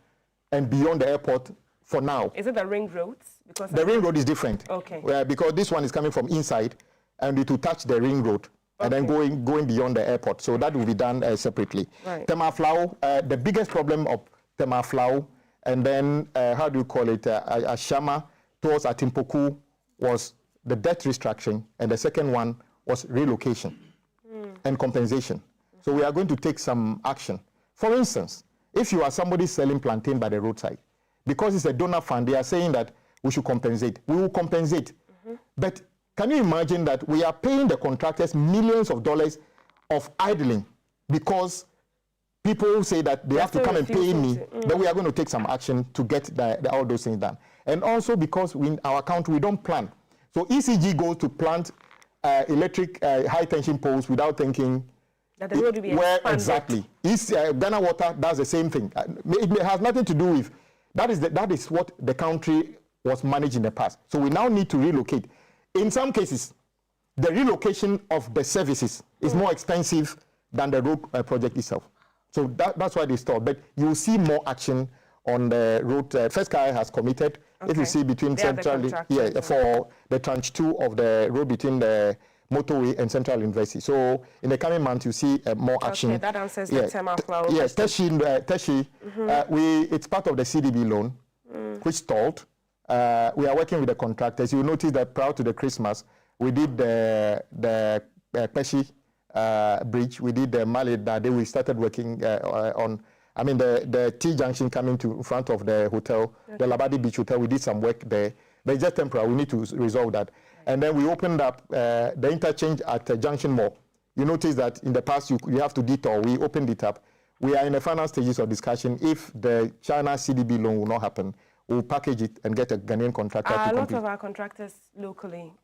and beyond the airport for now. Is it the ring roads? Because the ring road is different. Okay. Because this one is coming from inside and it will touch the ring road and then going beyond the airport. So that will be done separately. Right. Temaflau, the biggest problem of Temaflau and then, how do you call it, Ashama towards Atimpoku was the debt restructuring, and the second one was relocation and compensation. So we are going to take some action. For instance, if you are somebody selling plantain by the roadside, because it's a donor fund, they are saying that we should compensate. We will compensate. But can you imagine that we are paying the contractors millions of dollars of idling because people say that they have to come and pay me, but we are going to take some action to get all those things done. And also because in our country, we don't plan. So ECG goes to plant electric high tension poles without thinking that the road will be where exactly. Ghana Water does the same thing. It has nothing to do with that is what the country was managed in the past. So we now need to relocate. In some cases, the relocation of the services is more expensive than the road project itself. So that's why they stopped. But you will see more action on the road. First Car has committed. Okay. If you see between Central, for the tranche 2 of the road between the motorway and Central University. So in the coming months, you see more action. Okay, that answers the Temaflau. Yes, Teshi, it's part of the CDB loan, which stalled. We are working with the contractors. You notice that prior to the Christmas, we did the Teshi bridge. We did the Mali that day. We started working on. I mean, the T-junction coming to in front of the hotel, the Labadi Beach Hotel, we did some work there. But it's just temporary. We need to resolve that. And then we opened up the interchange at Junction Mall. You notice that in the past, you have to detour. We opened it up. We are in the final stages of discussion. If the China CDB loan will not happen, we'll package it and get a Ghanaian contractor to complete. A lot of our contractors locally,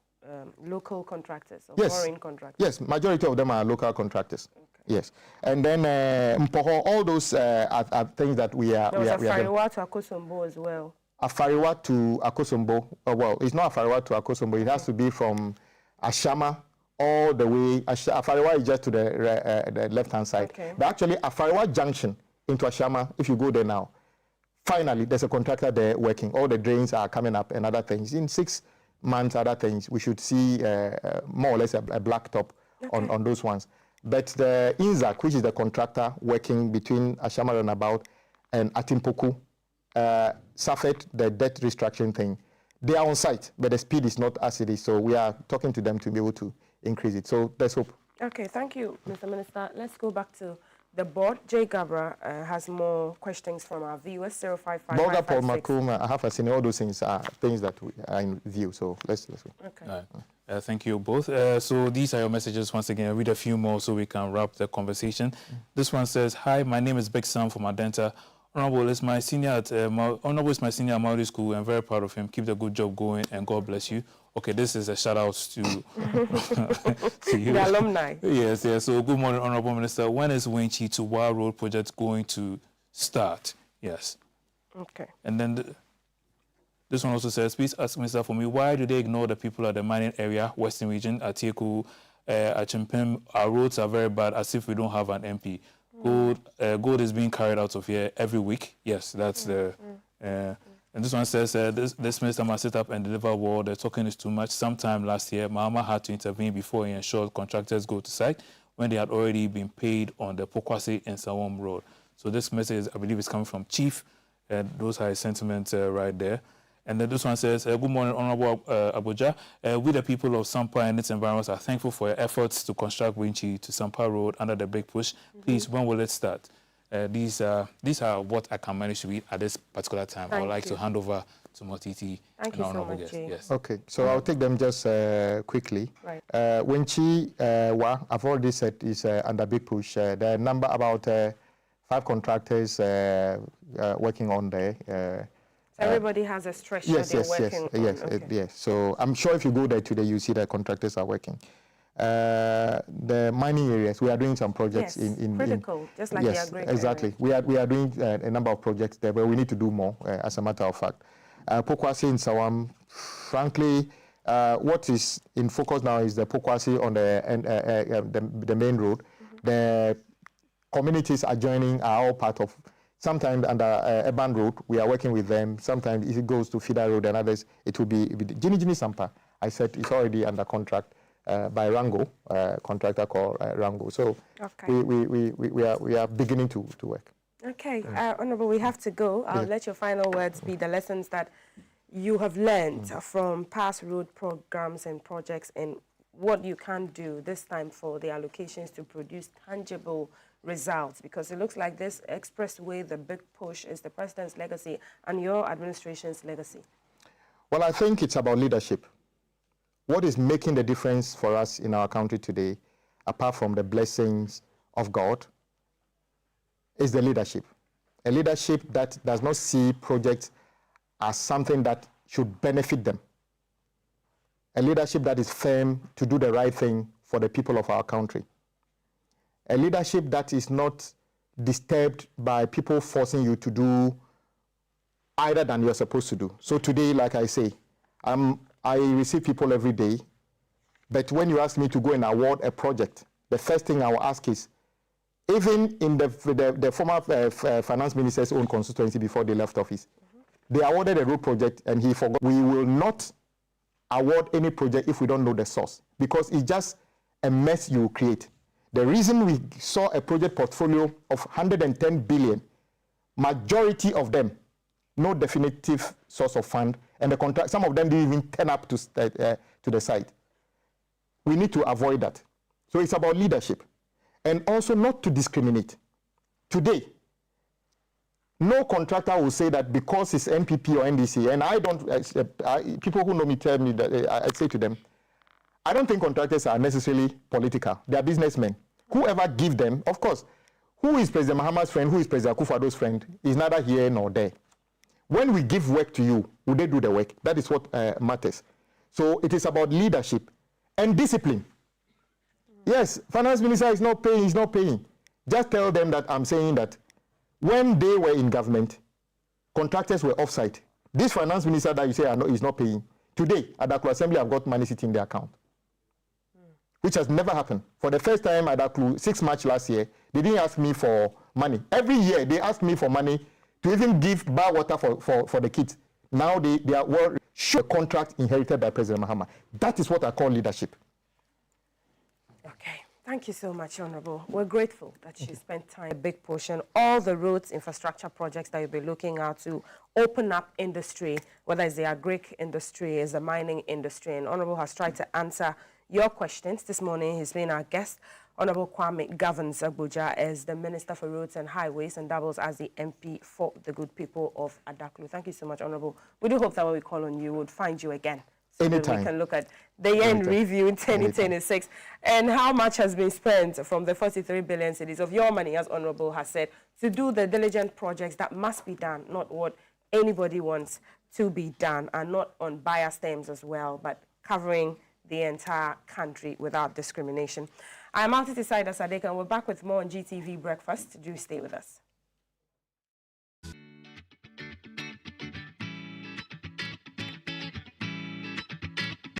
local contractors or foreign contractors? Yes, majority of them are local contractors. Okay. Yes. And then Mpoho, all those are things that we are... There was Afariwa to Akosombo as well. Afariwa to Akosombo, well, it's not Afariwa to Akosombo. It has to be from Ashama all the way. Afariwa is just to the left-hand side. Okay. But actually, Afariwa Junction into Ashama, if you go there now, finally, there's a contractor there working. All the drains are coming up and other things. In 6 months, other things, we should see more or less a black top on those ones. But the INZAC, which is the contractor working between Ashama Runabout and Atimpoku, suffered the debt restructuring thing. They are on site, but the speed is not as it is. So we are talking to them to be able to increase it. So let's hope. Okay, thank you, Mr. Minister. Let's go back to the board. Jay Gabra has more questions from our viewers. 055 Paul Makuma, I have a seen all those things are things that we are in view. So let's go. Okay. Thank you both. So these are your messages once again. I'll read a few more so we can wrap the conversation. This one says, "Hi, my name is Big Sam from Adenta. Honorable is my senior at Honorable is my senior at Maori School. I'm very proud of him. Keep the good job going and God bless you." Okay, this is a shout out to, to you. The alumni. Yes, yes. So good morning, Honorable Minister. When is Wenchi to Wa Road project going to start? Yes. Okay. And then this one also says, please ask Minister for me, why do they ignore the people at the mining area, Western region, at Teku, at Chimpim? Our roads are very bad, as if we don't have an MP. Gold is being carried out of here every week. Yes, that's the... and this one says, this minister must sit up and deliver word. The talking is too much. Sometime last year, Mahama had to intervene before he ensured contractors go to site when they had already been paid on the Pokwase and Sawam road. So this message, I believe, is coming from Chief. Those are his sentiments right there. And then this one says, good morning, Honorable Agbodza. We, the people of Sampa and its environments, are thankful for your efforts to construct Winchi to Sampa Road under the big push. Please, when will it start? These are what I can manage to read at this particular time. I would like to hand over to Motiti. Thank you so much, Jay. Yes. Okay, so I'll take them just quickly. Right. Winchi, I've already said, is under big push. There are number about 5 contractors working on there. Everybody has a stretch that they're working on. Yes. So I'm sure if you go there today, you see that contractors are working. The mining areas, we are doing some projects in critical, just like the agri area. Exactly. We are doing a number of projects there, but we need to do more, as a matter of fact. Pokwase in Sawam, frankly, what is in focus now is the Pokwase on the main road. The communities adjoining are all part of. Sometimes under Urban Road, we are working with them. Sometimes if it goes to Fida Road and others, it will be Jini Sampa. I said it's already under contract by Rango, contractor called Rango. So we are beginning to work. Okay, Honorable, we have to go. I'll let your final words be the lessons that you have learned from past road programs and projects and what you can do this time for the allocations to produce tangible results, because it looks like this expressway, the big push, is the president's legacy and your administration's legacy. Well, I think it's about leadership. What is making the difference for us in our country today, apart from the blessings of God, is the leadership. A leadership that does not see projects as something that should benefit them. A leadership that is firm to do the right thing for the people of our country. A leadership that is not disturbed by people forcing you to do either than you're supposed to do. So today, like I say, I receive people every day, but when you ask me to go and award a project, the first thing I will ask is, even in the former finance minister's own constituency before they left office, they awarded a road project and he forgot. We will not award any project if we don't know the source, because it's just a mess you create. The reason we saw a project portfolio of 110 billion, majority of them, no definitive source of fund, and the contract, some of them didn't even turn up to the site. We need to avoid that. So it's about leadership, and also not to discriminate. Today, no contractor will say that because it's NPP or NDC, and I don't, people who know me tell me that, I say to them, I don't think contractors are necessarily political. They are businessmen. Whoever give them, of course, who is President Mahama's friend, who is President Akufo-Addo's friend, is neither here nor there. When we give work to you, will they do the work? That is what matters. So it is about leadership and discipline. Yes, finance minister is not paying, he's not paying. Just tell them that I'm saying that when they were in government, contractors were off-site. This finance minister that you say is not paying, today at the Assembly I've got money sitting in their account, which has never happened. For the first time at Aklu, 6 March last year, they didn't ask me for money. Every year they ask me for money to even give bar water for the kids. Now they are well sure contract inherited by President Mahama. That is what I call leadership. Okay. Thank you so much, Honorable. We're grateful that you spent time, a big portion, all the roads, infrastructure projects that you'll be looking at to open up industry, whether it's the agric industry, it's the mining industry. And Honorable has tried to answer your questions. This morning, he's been our guest. Honorable Kwame governs Agbodza as the Minister for Roads and Highways and doubles as the MP for the good people of Adaklu. Thank you so much, Honorable. We do hope that when we call on you, we'll find you again. So Anytime. we can look at the year-end review in 2026 and how much has been spent from the 43 billion cedis of your money, as Honorable has said, to do the diligent projects that must be done, not what anybody wants to be done, and not on biased terms as well, but covering the entire country without discrimination. I'm Altitude Sadeka, and we're back with more on GTV Breakfast. Do stay with us.